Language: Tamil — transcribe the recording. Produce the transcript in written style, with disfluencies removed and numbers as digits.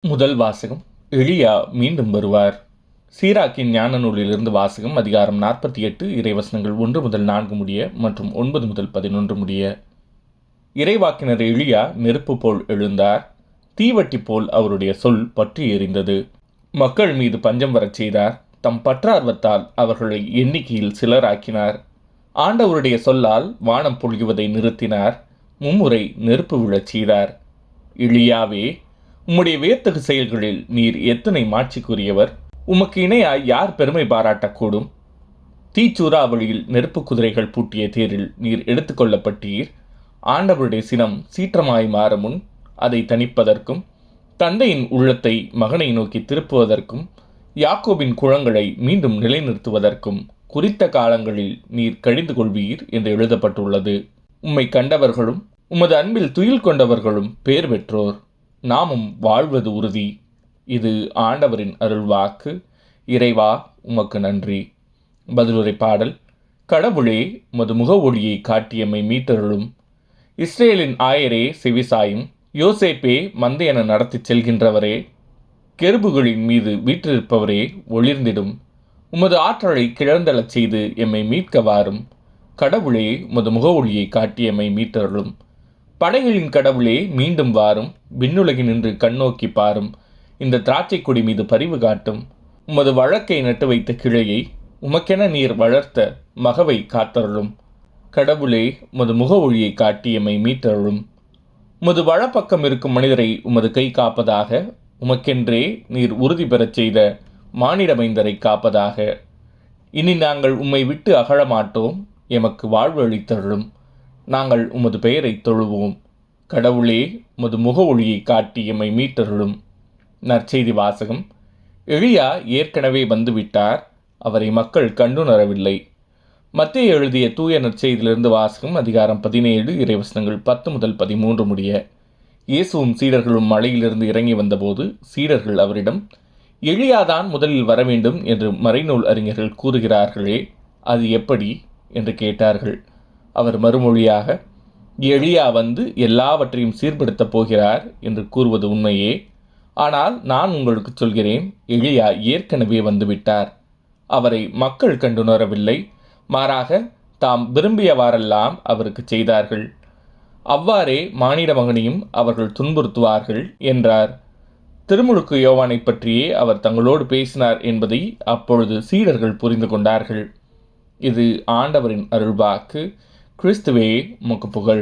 முதல் வாசகம். எலியா மீண்டும் வருவார். சீராக்கின் ஞான நூலிலிருந்து வாசகம். அதிகாரம் 48, இறைவசனங்கள் 1 முதல் 4 முடிய மற்றும் 9 முதல் 11 முடிய. இறைவாக்கினர் எலியா நெருப்பு போல் எழுந்தார். தீவட்டி போல் அவருடைய சொல் பற்றி எரிந்தது. மக்கள் மீது பஞ்சம் வரச் செய்தார். தம் பற்றார்வத்தால் அவர்களை எண்ணிக்கையில் சிலராக்கினார். ஆண்டவருடைய சொல்லால் வானம் பொழிவதை நிறுத்தினார். மும்முறை நெருப்பு விழச் செய்தார். எலியாவே, உம்முடைய வியத்தகு செயல்களில் நீர் எத்தனை மாட்சிக்குரியவர்! உமக்கு இணையாய் யார் பெருமை பாராட்டக்கூடும்? தீச்சூறாவளியில் நெருப்பு குதிரைகள் பூட்டிய தேரில் நீர் எடுத்துக்கொள்ளப்பட்டீர். ஆண்டவருடைய சினம் சீற்றமாய் மாற முன் அதை தணிப்பதற்கும், தந்தையின் உள்ளத்தை மகனை நோக்கி திருப்புவதற்கும், யாக்கோபின் குளங்களை மீண்டும் நிலைநிறுத்துவதற்கும் குறித்த காலங்களில் நீர் கழிந்து கொள்வீர் என்று எழுதப்பட்டுள்ளது. உம்மை கண்டவர்களும் உமது அன்பில் துயில் கொண்டவர்களும் பேர் பெற்றோர். நாமும் வாழ்வது உறுதி. இது ஆண்டவரின் அருள்வாக்கு. இறைவா, உமக்கு நன்றி. பதிலுரை பாடல். கடவுளே, உமது முக ஒளியை காட்டியம்மை மீட்டருளும். இஸ்ரேலின் ஆயரே செவிசாயும். யோசேப்பே, மந்தையென நடத்தி செல்கின்றவரே, கெருபுகளின் மீது வீற்றிருப்பவரே, ஒளிர்ந்திடும். உமது ஆற்றலை கிளர்ந்தளச் செய்து எம்மை மீட்க வாரும். கடவுளே, உமது முக ஒளியை காட்டியம்மை மீட்டருளும். படைகளின் கடவுளே, மீண்டும் வாரும். விண்ணுலகினின்று கண்ணோக்கி பாரும். இந்த திராட்சை கொடி மீது பரிவு காட்டும். உமது வழக்கை நட்டு வைத்த கிளையை, உமக்கென நீர் வளர்த்த மகவை காத்தருளும். கடவுளே, உமது முக ஒளியை காட்டியம்மை மீட்டருளும். உமது வலப்பக்கம் இருக்கும் மனிதரை உமது கை காப்பதாக. உமக்கென்றே நீர் உறுதி பெறச் செய்த மானிட மைந்தரை காப்பதாக. இனி நாங்கள் உம்மை விட்டு அகழமாட்டோம். எமக்கு வாழ்வு அளித்தருளும். நாங்கள் உமது பெயரை தொழுவோம். கடவுளே, உமது முக ஒளியை காட்டி எம்மை மீட்டருளும். நற்செய்தி வாசகம். எலியா ஏற்கனவே வந்துவிட்டார். அவரை மக்கள் கண்டுணரவில்லை. மத்தேயு எழுதிய தூய நற்செய்தியிலிருந்து வாசகம். அதிகாரம் 17, இறைவசனங்கள் 10 முதல் 13 முடிய. இயேசுவும் சீடர்களும் மலையிலிருந்து இறங்கி வந்தபோது சீடர்கள் அவரிடம், எலியாதான் முதலில் வரவேண்டும் என்று மறைநூல் அறிஞர்கள் கூறுகிறார்களே, அது எப்படி என்று கேட்டார்கள். அவர் மறுமொழியாக, எலியா வந்து எல்லாவற்றையும் சீர்படுத்தப் போகிறார் என்று கூறுவது உண்மையே. ஆனால் நான் உங்களுக்கு சொல்கிறேன், எலியா ஏற்கனவே வந்துவிட்டார். அவரை மக்கள் கண்டுணரவில்லை. மாறாக தாம் விரும்பியவாறெல்லாம் அவருக்கு செய்தார்கள். அவ்வாறே மானிட மகனையும் அவர்கள் துன்புறுத்துவார்கள் என்றார். திருமுழுக்கு யோவானை பற்றியே அவர் தங்களோடு பேசினார் என்பதை அப்பொழுது சீடர்கள் புரிந்து கொண்டார்கள். இது ஆண்டவரின் அருள்வாக்கு. கிறிஸ்துவே, உமக்கு புகழ்.